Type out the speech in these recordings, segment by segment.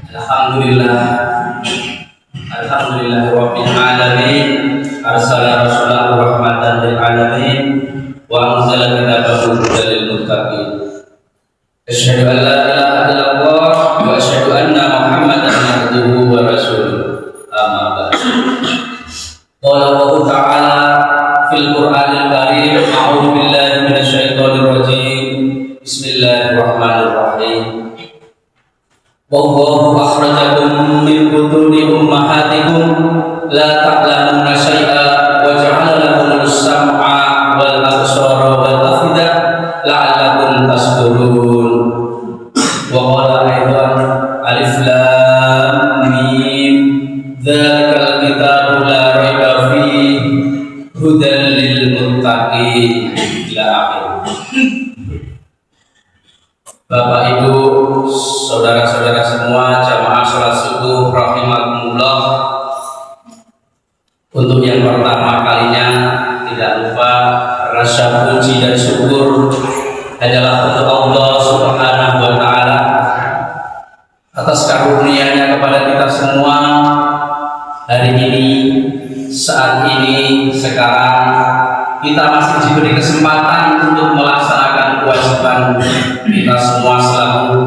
Alhamdulillah, Alhamdulillahirabbil alamin, arsala rasulahu rahmatan lil alamin, wa anzala kitabahu hudan lil muttaqin. Asyhadu an la ilaha illallah wa asyhadu anna Muhammadan abduhu wa rasuluh. Amma ba'd. Qala Allah Ta'ala fil Qur'anil Karim, a'udzu billahi minasyaitonir rajim. Bismillahirrahmanirrahim. Wallahu akhrajakum min butuni ummahatikum la ta'lamuna syai'a wa ja'ala lakumul sam'a wal absara wal afida la'allakum tashkurun. Wa qala aidan alif lam mim dzalikal kitabu la raiba fihi hudan lil muttaqin. Ila akhir. Bapak Ibu, saudara-saudara semua, jamaah salat subuh rahimakumullah. Untuk yang pertama kalinya, tidak lupa rasa puji dan syukur adalah untuk Allah Subhanahu wa Ta'ala atas karunia-Nya kepada kita semua hari ini, saat ini, sekarang. Kita masih diberi kesempatan untuk melaksanakan kewajiban kita semua selaku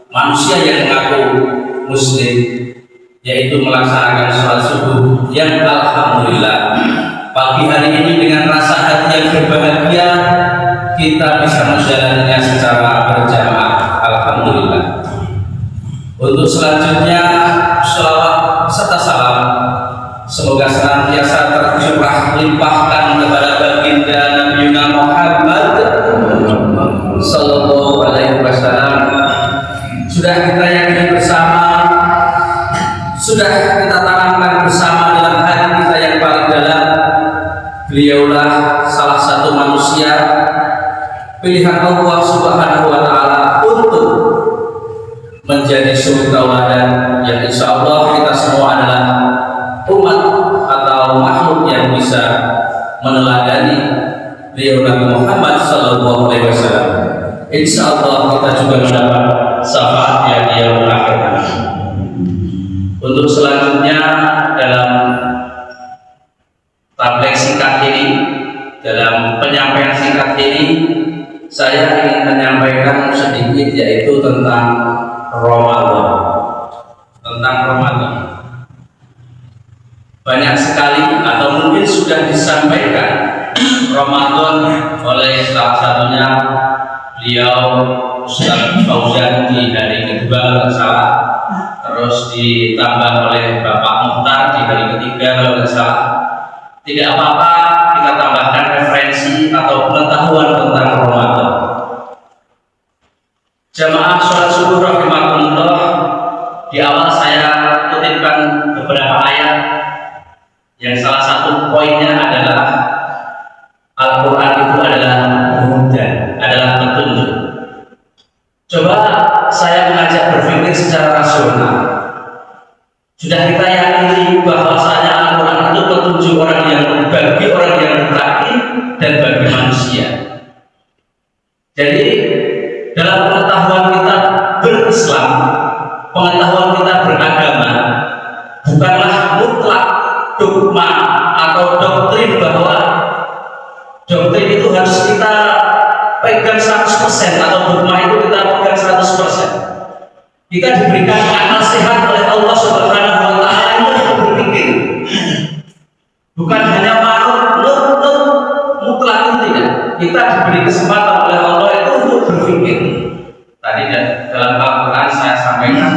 manusia yang mengaku muslim, yaitu melaksanakan sholat subuh yang alhamdulillah pagi hari ini dengan rasa hati yang berbahagia kita bisa menjalaninya secara berjamaah. Alhamdulillah. Untuk selanjutnya, sholawat serta salam semoga senantiasa tercurah limpahkan kepada baginda Nabi Muhammad sallallahu alaihi wasallam. Sudah kita yakini bersama, sudah kita tanamkan bersama dalam hati kita yang paling dalam, beliaulah salah satu manusia pilihan Allah Subhanahu wa Ta'ala untuk menjadi suri tauladan yang insya Allah kita semua adalah umat atau makhluk yang bisa meneladani beliau Nabi Muhammad sallallahu alaihi wasallam. Insya Allah kita juga mendapat syafaatnya di yaumul akhir. Untuk selanjutnya dalam tabligh singkat ini, dalam penyampaian singkat ini, saya ingin menyampaikan sedikit yaitu tentang Ramadan. Tentang Ramadan. Banyak sekali atau mungkin sudah disampaikan Ramadan oleh salah satunya beliau Ustaz Fauzan di hari kedua kalau salah, terus ditambah oleh Bapak Muhtar di hari ketiga kalau salah. Tidak apa-apa kita tambahkan referensi atau pengetahuan tentang Ramadan. Jamaah sholat subuh rahimakumullah, di awal saya kutipkan beberapa ayat yang salah satu poinnya adalah Al-Quran itu adalah hudan, adalah petunjuk. Coba saya mengajak berpikir secara rasional. Sudah kita yakini bahwasanya Al-Quran itu petunjuk bagi orang yang berakil dan bagi manusia. Jadi dalam pengetahuan kita berislam, pengetahuan kita beragama, bukanlah mutlak dogma atau doktrin bahwa doktrin itu harus kita pegang 100% atau dogma itu kita pegang 100%. Kita diberikan akal sehat oleh Allah Subhanahu wa Ta'ala untuk berpikir. Bukan hanya manut mutlak, tidak. Kita diberi kesempatan oleh Allah itu untuk berpikir. Tadi dalam Al-Quran saya sampaikan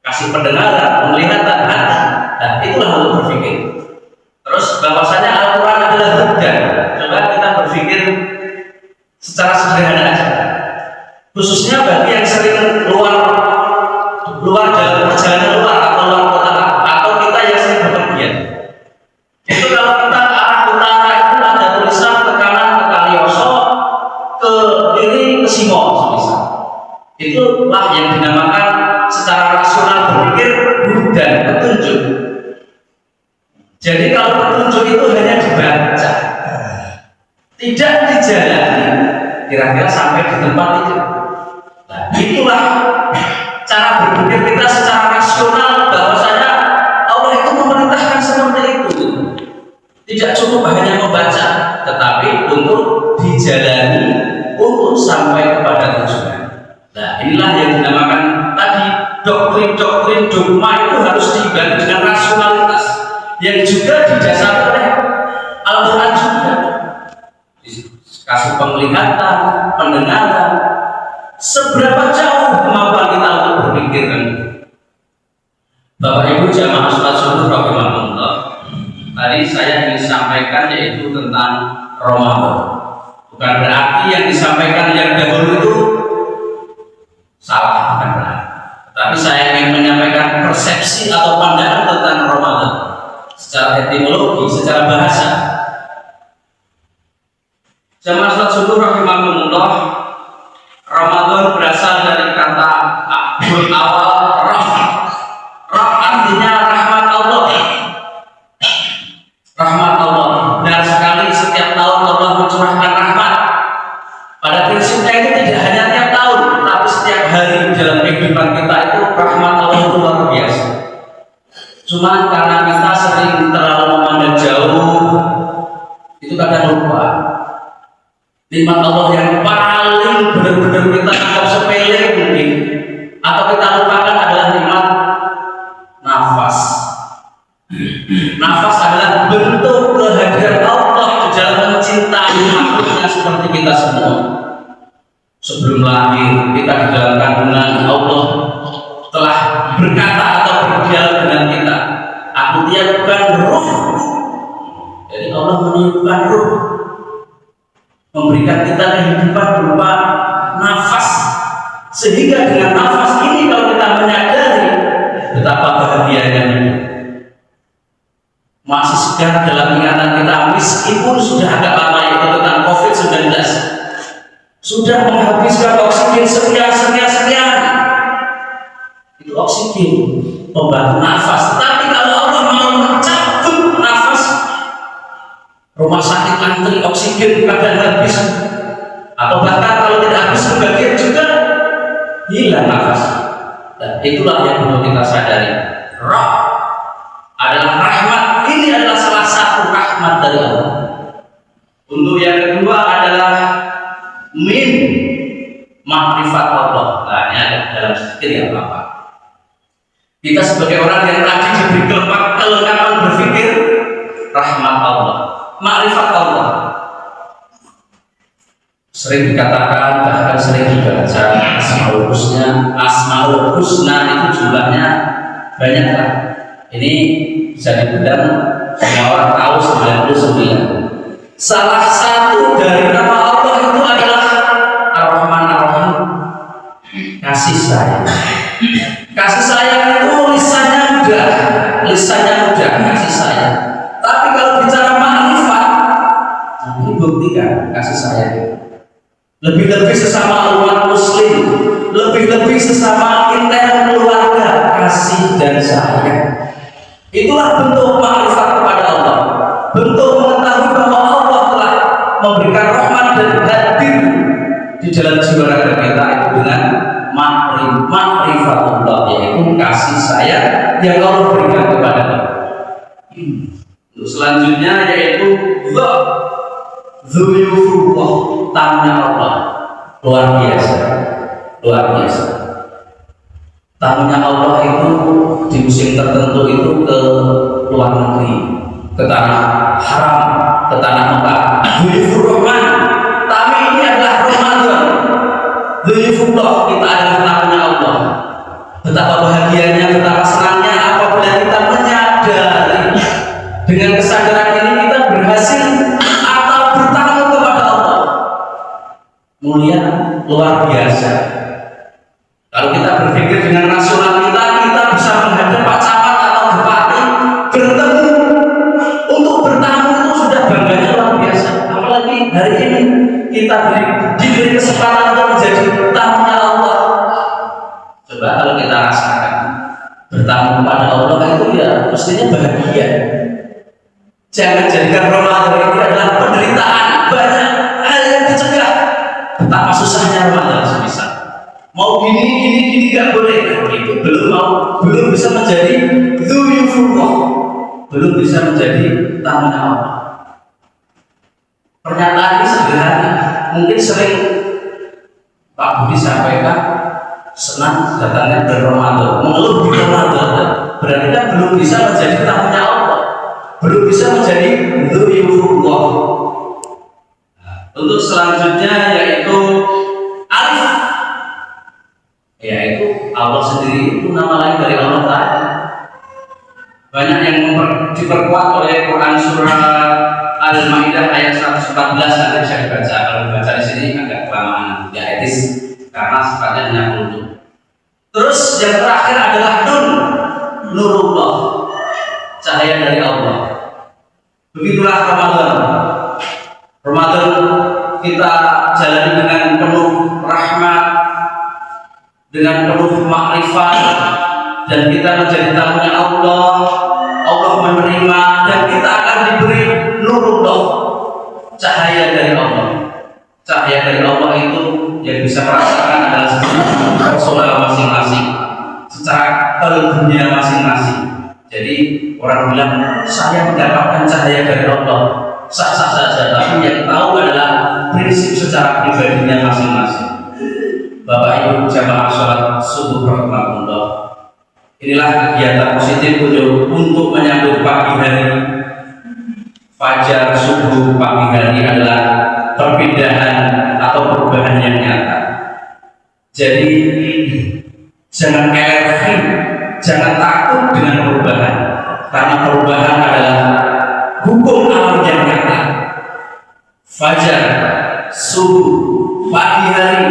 kasih pendengaran, penglihatan hati. Nah, itulah untuk berpikir. Terus bahwasanya Al-Quran adalah hudan. Coba kita berpikir secara sederhana aja. Khususnya bagi yang sering luar dalam perjalanan luar atau luar kota, atau kita yang sering bepergian. Itu kalau kita ke arah utara itu ada tulisan ke kanan ke Kalioso, ke kiri ke Simo, misal. Itulah yang dinamakan secara rasional berpikir hudan, petunjuk. Jadi kalau petunjuk itu hanya dibaca, tidak dijalani, kira-kira sampai di tempat itu. Nah, itulah cara berpikir kita secara rasional bahwasanya Allah itu memerintahkan seperti itu. Tidak cukup hanya membaca, tetapi untuk dijalani, untuk sampai kepada tujuan. Nah, inilah yang dinamakan tadi doktrin-doktrin dogma itu harus dibangun dengan rasionalitas yang juga didasari oleh Al-Quran juga. Kasih penglihatan, pendengaran, seberapa jauh kemampuan kita untuk berpikir kan? Bapak Ibu jamaah sholat subuh rahimahullah, tadi saya ingin sampaikan yaitu tentang Ramadan. Bukan berarti yang disampaikan yang dahulu itu salah, bukan berarti. Tapi saya ingin menyampaikan persepsi atau pandangan tentang Ramadan secara etimologi, secara bahasa. Jamaah sholat subuh rahimahullah, Ramadan berasal dari kata berawal roh. Roh artinya rahmat Allah. Rahmat Allah. Benar sekali setiap tahun Allah mencurahkan rahmat. Pada prinsipnya itu tidak hanya tiap tahun, tapi setiap hari dalam kehidupan kita itu rahmat Allah itu luar biasa. Cuma karena kita sering terlalu memandang jauh, itu kadang lupa. Nikmat Allah yang paling benar-benar kita anggap sepele mungkin, atau kita lupakan adalah nikmat nafas. Nafas adalah bentuk kehadiran Allah di dalam mencintai makhluknya seperti kita semua. Sebelum lahir kita di dalam kandungan, Allah telah berkata atau berdialog dengan kita. Aku tiupkan ruh. Jadi Allah meniupkan ruh, memberikan kita kehidupan berupa nafas, sehingga dengan nafas ini kalau kita menyadari betapa bahagianya hidup, masih segar dalam ingatan kita meskipun sudah agak lama itu tentang COVID-19, sudah menghabiskan oksigen sekian, itu oksigen pembantu nafas. Tapi kalau Allah mau mencabut nafas, rumah sakit antri oksigen kadang habis, atau bahkan kalau tidak habis sebagian juga hilang nafas. Dan itulah yang perlu kita sadari, roh adalah rahmat. Ini adalah salah satu rahmat dari Allah. Untuk yang kedua adalah min makrifat Allah. Nah, ini ada dalam sedikit ya Bapak. Kita sebagai orang yang tadi diberi kelengkapan berpikir, rahmat Allah, makrifat Allah. Sering dikatakan, bahkan sering dibaca Asmaul Husna. Asmaul Husna itu jumlahnya banyak lah. Ini bisa dibilang semua orang tahu 99. Salah satu dari nama Allah itu adalah Ar-Rahman Ar-Rahim, kasih sayang. Kasih sayang itu lisannya mudah, kasih sayang. Tapi kalau bicara makrifat, ini buktikan kasih sayang. Lebih-lebih sesama umat muslim, lebih-lebih sesama intern keluarga, kasih dan sayang. Itulah bentuk makrifat kepada Allah, bentuk mengetahui bahwa Allah telah memberikan rahmat dan hadir di dalam jiwa raga kita itu dengan makrifat Allah, yaitu kasih sayang yang Allah berikan kepada kita. Untuk selanjutnya yaitu Dzuyufullah, tamunya Allah, luar biasa. Tamunya Allah itu di musim tertentu itu ke luar negeri, ke tanah haram, ke tanah Mekah. Dzuyufur Rahman, tamu ini adalah Ramadan. Dzuyufullah, kita adalah tamunya Allah. Betapa bahagianya, betapa senangnya apabila kita menyadari dengan kesadaran ini kita berhasil atau bertamu kepada Allah. Mulia, luar biasa. Kalau kita berpikir dengan rasional kita bisa menghadap Pak Camat atau Bupati bertemu untuk bertamu itu sudah bangganya luar biasa. Apalagi hari ini kita diberi kesempatan untuk menjadi tamunya Allah. Coba kalau kita rasakan bertamu kepada Allah itu ya mestinya bahagia. Jangan jadikan Ramadan ini adalah penderitaan, banyak hal yang dicegah. Betapa susahnya Ramadan semisal. mau gini nggak boleh. Nah, itu belum bisa menjadi dzuyufullah, belum bisa menjadi tamunya Allah. Pernyataan ini sederhana, mungkin sering Pak Budi sampaikan, senang datangnya bulan Ramadan, mengeluh di Ramadan, berarti kan belum bisa menjadi tamunya Allah, belum bisa menjadi dzuyufullah. Untuk selanjutnya yaitu alif, yaitu Allah sendiri itu nama lain dari Allah Ta'ala. Banyak yang diperkuat oleh Quran surah Al-Maidah ayat 114, nanti bisa dibaca. Kalau dibaca di sini agak kelamaan, tidak etis karena sifatnya hanya untuk. Terus yang terakhir adalah nurullah, cahaya dari Allah. Begitulah Ramadan kita jalani dengan penuh rahmat, dengan penuh makrifat, dan kita menjadi tamunya Allah. Allah menerima dan kita akan diberi nurullah, cahaya dari Allah. Cahaya dari Allah itu yang bisa merasakan adalah secara personal masing-masing, secara kalbunya masing-masing. Jadi orang bilang saya mendapatkan cahaya dari Allah, sah-sah saja, tapi yang tahu adalah prinsip secara pribadinya masing-masing. Bapak Ibu jamaah sholat subuh rahmatullah, inilah kegiatan positif untuk menyambut pagi hari. Fajar subuh pagi hari adalah perpindahan atau perubahan yang nyata. Jadi jangan alergi, jangan takut dengan perubahan, karena perubahan adalah hukum alam yang nyata. Fajar, subuh, pagi hari,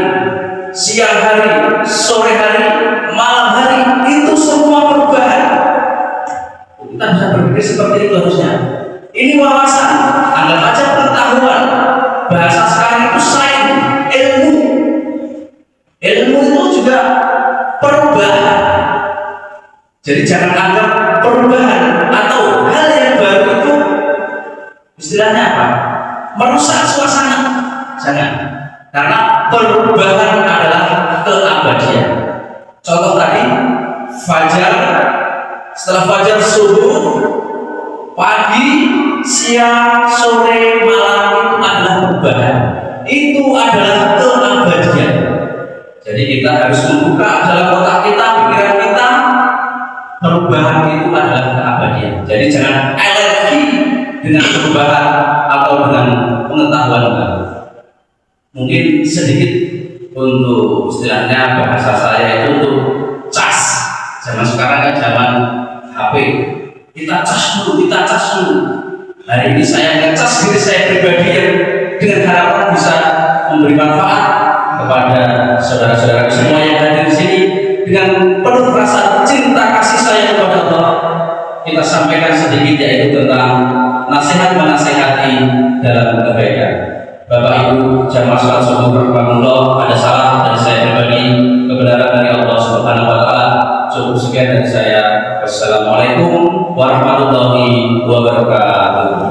siang hari, sore hari, malam hari, itu semua perubahan. Kita bisa berpikir seperti itu harusnya. Ini wawasan, anggap aja pengetahuan. Bahasa sekarang itu sains, ilmu. Ilmu itu juga perubahan. Jadi jangan anggap perubahan atau hal yang baru itu istilahnya apa? Merusak suasana. Jangan. Karena perubahan adalah keabadian. Contoh tadi, fajar, setelah fajar subuh, pagi, siang, sore, malam itu adalah perubahan. Itu adalah keabadian. Jadi kita harus membuka dalam otak kita, pikiran kita, perubahan itu adalah keabadian. Jadi jangan alergi dengan perubahan atau dengan pengetahuan baru. Mungkin sedikit untuk istilahnya bahasa saya itu untuk cas. Zaman sekarang kan zaman HP. Kita cas dulu. Hari ini saya ngecas diri saya pribadi yang dengan harapan bisa memberi manfaat kepada saudara-saudara semua yang hadir di sini dengan penuh rasa cinta kasih saya kepada Allah. Kita sampaikan sedikit yaitu tentang nasihat menasihati dalam kebaikan. Bapak Ibu jamaah sholat subuh rahmatullah, ada salah dari saya pribadi, kebenaran dari Allah Subhanahu wa taala. Cukup sekian dari saya. Wassalamualaikum warahmatullahi wabarakatuh.